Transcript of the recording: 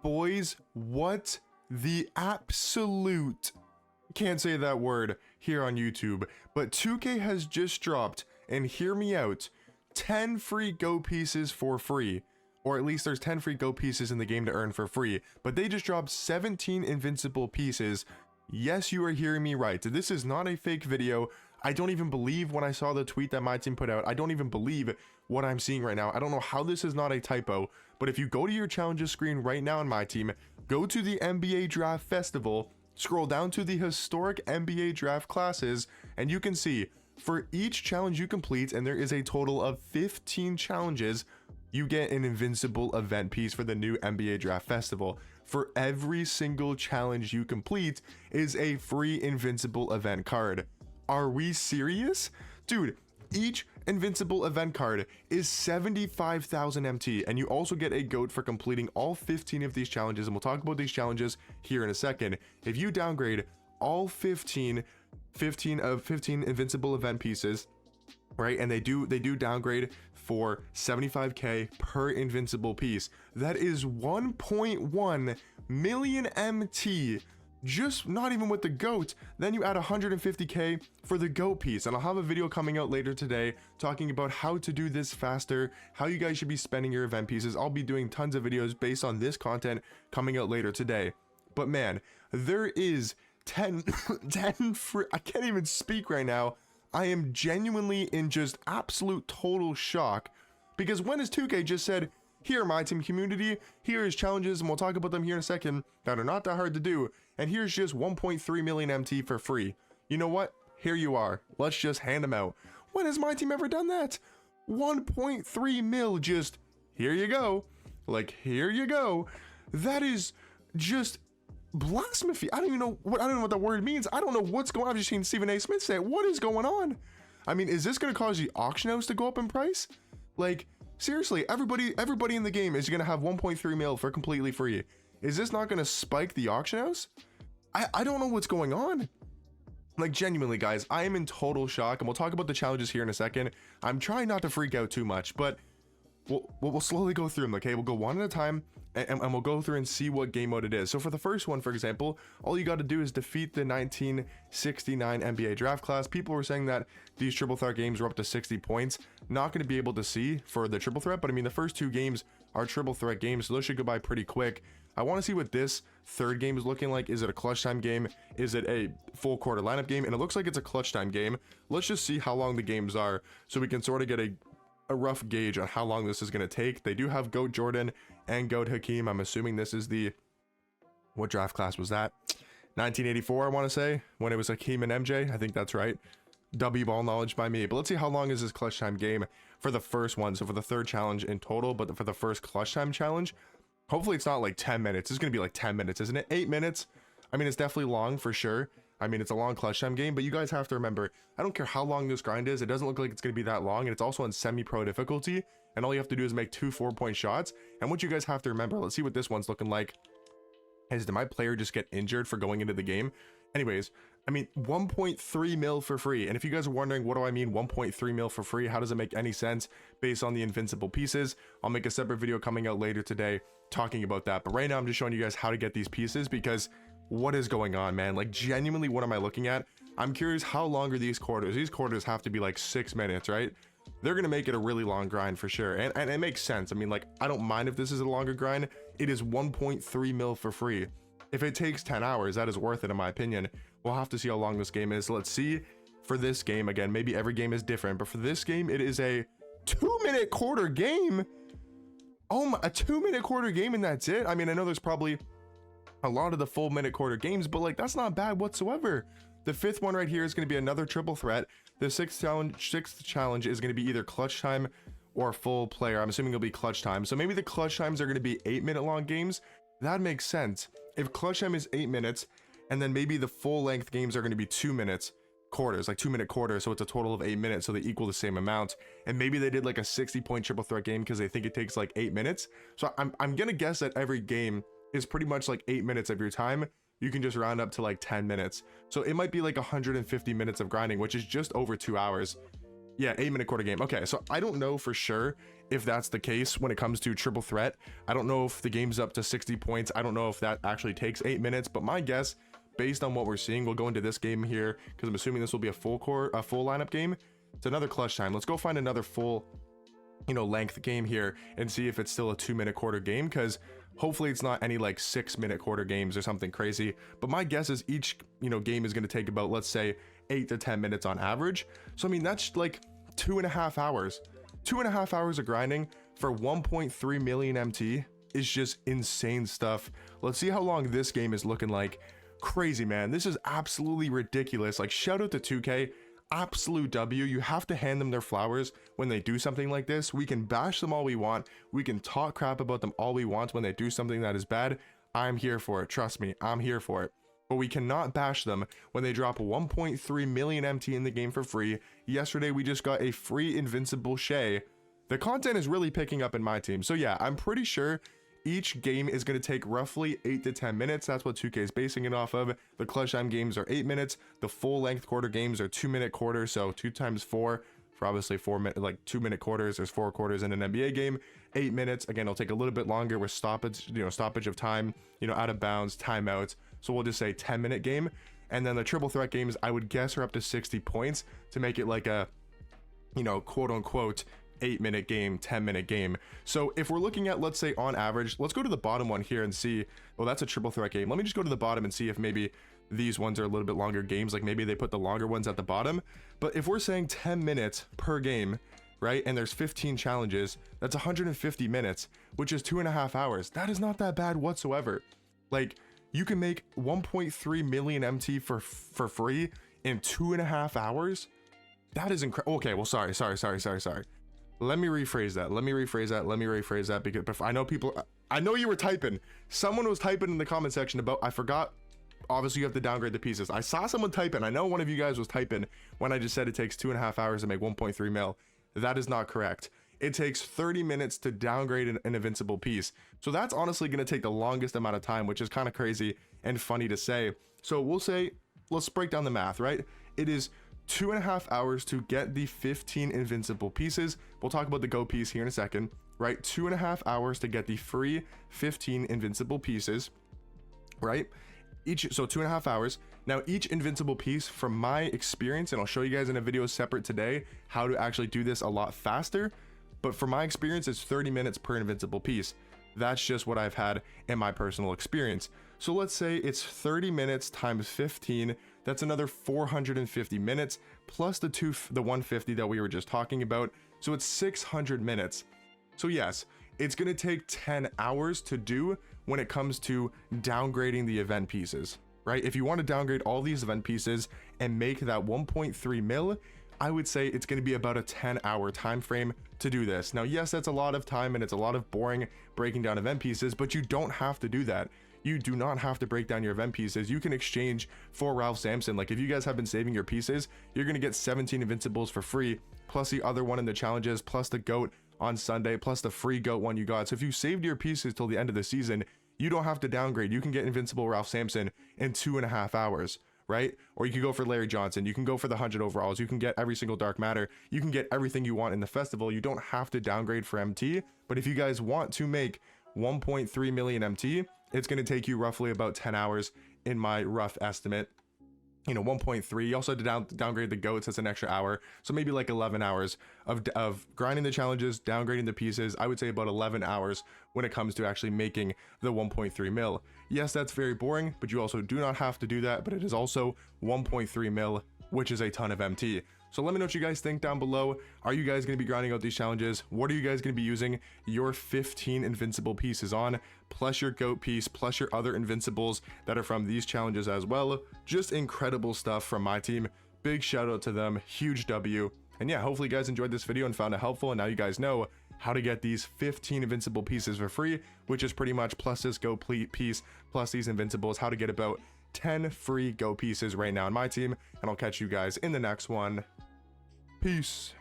Boys, what the absolute, can't say that word here on YouTube, but 2K has just dropped, and hear me out, 10 free Go pieces for free. Or at least there's 10 free Go pieces in the game to earn for free, but they just dropped 17 invincible pieces. Yes, you are hearing me right. This is not a fake video. I don't even believe when I saw the tweet that Myteam put out. I don't even believe what I'm seeing right now. I don't know how this is not a typo, but if you go to your challenges screen right now on Myteam, go to the NBA Draft Festival, scroll down to the historic NBA Draft classes, and you can see for each challenge you complete, and there is a total of 15 challenges, you get an invincible event piece for the new NBA Draft Festival. For every single challenge you complete is a free invincible event card. Are we serious? Dude, each invincible event card is 75,000 MT, and you also get a GOAT for completing all 15 of these challenges, and we'll talk about these challenges here in a second. If you downgrade all 15 invincible event pieces, right, and they do downgrade for 75k per invincible piece, that is 1.1 million MT, just not even with the GOAT. Then you add 150k for the GOAT piece, and I'll have a video coming out later today talking about how to do this faster, how you guys should be spending your event pieces. I'll be doing tons of videos based on this content coming out later today. But man, there is 10 free, I can't even speak right now. I am genuinely in just absolute total shock, because when has 2K just said, here, Myteam community, here is challenges, and we'll talk about them here in a second, that are not that hard to do, and here's just 1.3 million MT for free. You know what? Here you are. Let's just hand them out. When has Myteam ever done that? 1.3 mil, just, here you go. Like, here you go. That is just blasphemy. I don't know what that word means. I don't know what's going on. I've just seen Stephen A. Smith say it. What is going on? I mean, is this going to cause the auction house to go up in price? Like, seriously, everybody in the game is going to have 1.3 mil for completely free. Is this not going to spike the auction house? I don't know what's going on. Like, genuinely, guys, I am in total shock, and we'll talk about the challenges here in a second. I'm trying not to freak out too much, but we'll slowly go through them, okay? We'll go one at a time, and we'll go through and see what game mode it is. So for the first one, for example, all you got to do is defeat the 1969 NBA draft class. People were saying that these triple threat games were up to 60 points. Not going to be able to see for the triple threat, but I mean, the first two games are triple threat games, so those should go by pretty quick. I want to see what this third game is looking like. Is it a clutch time game? Is it a full quarter lineup game? And it looks like it's a clutch time game. Let's just see how long the games are, so we can sort of get a rough gauge on how long this is going to take. They do have GOAT Jordan and GOAT Hakeem. I'm assuming this is the, what draft class was that? 1984, I want to say, when it was Hakeem and MJ. I think that's right. W ball knowledge by me. But let's see how long is this clutch time game for the first one. So for the third challenge in total, but for the first clutch time challenge, hopefully it's not like 10 minutes. It's going to be like 10 minutes, isn't it? 8 minutes. I mean, it's definitely long for sure. I mean, it's a long clutch time game, but you guys have to remember, I don't care how long this grind is, it doesn't look like it's going to be that long, and it's also on semi-pro difficulty, and all you have to do is make 2 4-point shots. And what you guys have to remember, let's see what this one's looking like, is did my player just get injured for going into the game? Anyways, I mean, 1.3 mil for free, and if you guys are wondering, what do I mean 1.3 mil for free? How does it make any sense based on the invincible pieces? I'll make a separate video coming out later today talking about that, but right now I'm just showing you guys how to get these pieces, because what is going on, man? Like, genuinely, what am I looking at? I'm curious, how long are these quarters? These quarters have to be like 6 minutes, right? They're gonna make it a really long grind for sure, and it makes sense. I mean, like, I don't mind if this is a longer grind. It is 1.3 mil for free. If it takes 10 hours, that is worth it, in my opinion. We'll have to see how long this game is. Let's see for this game. Again, maybe every game is different, but for this game, it is a 2-minute quarter game. Oh my, a 2-minute quarter game, and that's it? I mean, I know there's probably a lot of the full minute quarter games, but like, that's not bad whatsoever. The fifth one right here is going to be another triple threat. The sixth challenge is going to be either clutch time or full player. I'm assuming it'll be clutch time. So maybe the clutch times are going to be 8-minute long games. That makes sense. If clutch time is 8 minutes, and then maybe the full length games are going to be 2 minutes quarters, like 2-minute quarters, so it's a total of 8 minutes, so they equal the same amount. And maybe they did like a 60-point triple threat game because they think it takes like 8 minutes. So I'm gonna guess that every game is pretty much like 8 minutes of your time. You can just round up to like 10 minutes. So it might be like 150 minutes of grinding, which is just over 2 hours. Yeah, 8-minute quarter game. Okay, so I don't know for sure if that's the case when it comes to triple threat. I don't know if the game's up to 60 points. I don't know if that actually takes 8 minutes, but my guess, based on what we're seeing, we'll go into this game here because I'm assuming this will be a full lineup game. It's another clutch time. Let's go find another full, length game here and see if it's still a 2-minute quarter game, because hopefully it's not any like 6-minute quarter games or something crazy. But my guess is each, game is going to take about, let's say, 8 to 10 minutes on average. So I mean, that's like 2.5 hours. 2.5 hours of grinding for 1.3 million MT is just insane stuff. Let's see how long this game is looking like. Crazy, man. This is absolutely ridiculous. Like, shout out to 2K. Absolute W. You have to hand them their flowers when they do something like this. We can bash them all we want. We can talk crap about them all we want when they do something that is bad. I'm here for it. Trust me, I'm here for it. But we cannot bash them when they drop 1.3 million MT in the game for free. Yesterday, we just got a free invincible Shay. The content is really picking up in my team. So yeah, I'm pretty sure each game is going to take roughly 8 to 10 minutes. That's what 2K is basing it off of. The clutch time games are 8 minutes. The full length quarter games are 2-minute quarters. So 2 times 4 for obviously 4 minute, like 2-minute quarters. There's 4 quarters in an NBA game. 8 minutes. Again, it'll take a little bit longer with stoppage, stoppage of time, out of bounds, timeouts. So we'll just say 10-minute game. And then the triple threat games, I would guess, are up to 60 points to make it like a, quote unquote, 8-minute game, 10-minute game. So if we're looking at, let's say on average, let's go to the bottom one here and see, well, that's a triple threat game. Let me just go to the bottom and see if maybe these ones are a little bit longer games. Like maybe they put the longer ones at the bottom. But if we're saying 10 minutes per game, right, and there's 15 challenges, that's 150 minutes, which is 2.5 hours. That is not that bad whatsoever. Like, you can make 1.3 million MT for free in 2.5 hours. That is incredible. Okay, well, sorry. Let me rephrase that because I know you were typing. Someone was typing in the comment section about, I forgot, obviously you have to downgrade the pieces. I saw someone typing. I know one of you guys was typing when I just said it takes 2.5 hours to make 1.3 mil. That is not correct. It takes 30 minutes to downgrade an invincible piece. So that's honestly going to take the longest amount of time, which is kind of crazy and funny to say. So we'll say, let's break down the math, right? It is 2.5 hours to get the 15 invincible pieces. We'll talk about the go piece here in a second, right? 2.5 hours to get the free 15 invincible pieces, right? So 2.5 hours. Now each invincible piece, from my experience, and I'll show you guys in a video separate today how to actually do this a lot faster, but from my experience, it's 30 minutes per invincible piece. That's just what I've had in my personal experience. So let's say it's 30 minutes times 15. That's another 450 minutes plus the 150 that we were just talking about. So it's 600 minutes. So yes, it's going to take 10 hours to do when it comes to downgrading the event pieces, right? If you want to downgrade all these event pieces and make that 1.3 mil, I would say it's going to be about a 10-hour time frame to do this. Now, yes, that's a lot of time and it's a lot of boring breaking down event pieces, but you don't have to do that. You do not have to break down your event pieces. You can exchange for Ralph Sampson. Like if you guys have been saving your pieces, you're going to get 17 invincibles for free, plus the other one in the challenges, plus the GOAT on Sunday, plus the free GOAT one you got. So if you saved your pieces till the end of the season, you don't have to downgrade. You can get invincible Ralph Sampson in 2.5 hours. Right? Or you can go for Larry Johnson. You can go for the 100 overalls. You can get every single dark matter. You can get everything you want in the festival. You don't have to downgrade for MT. But if you guys want to make 1.3 million MT, it's going to take you roughly about 10 hours in my rough estimate. 1.3. You also had to downgrade the goats. That's an extra hour. So maybe like 11 hours of grinding the challenges, downgrading the pieces. I would say about 11 hours when it comes to actually making the 1.3 mil. Yes, that's very boring, but you also do not have to do that. But it is also 1.3 mil, which is a ton of MT. So let me know what you guys think down below. Are you guys going to be grinding out these challenges? What are you guys going to be using your 15 invincible pieces on, plus your GOAT piece, plus your other invincibles that are from these challenges as well? Just incredible stuff from my team. Big shout out to them. Huge W. And yeah, hopefully you guys enjoyed this video and found it helpful. And now you guys know how to get these 15 invincible pieces for free, which is pretty much plus this GOAT piece, plus these invincibles, how to get about 10 free GOAT pieces right now in my team. And I'll catch you guys in the next one. Peace.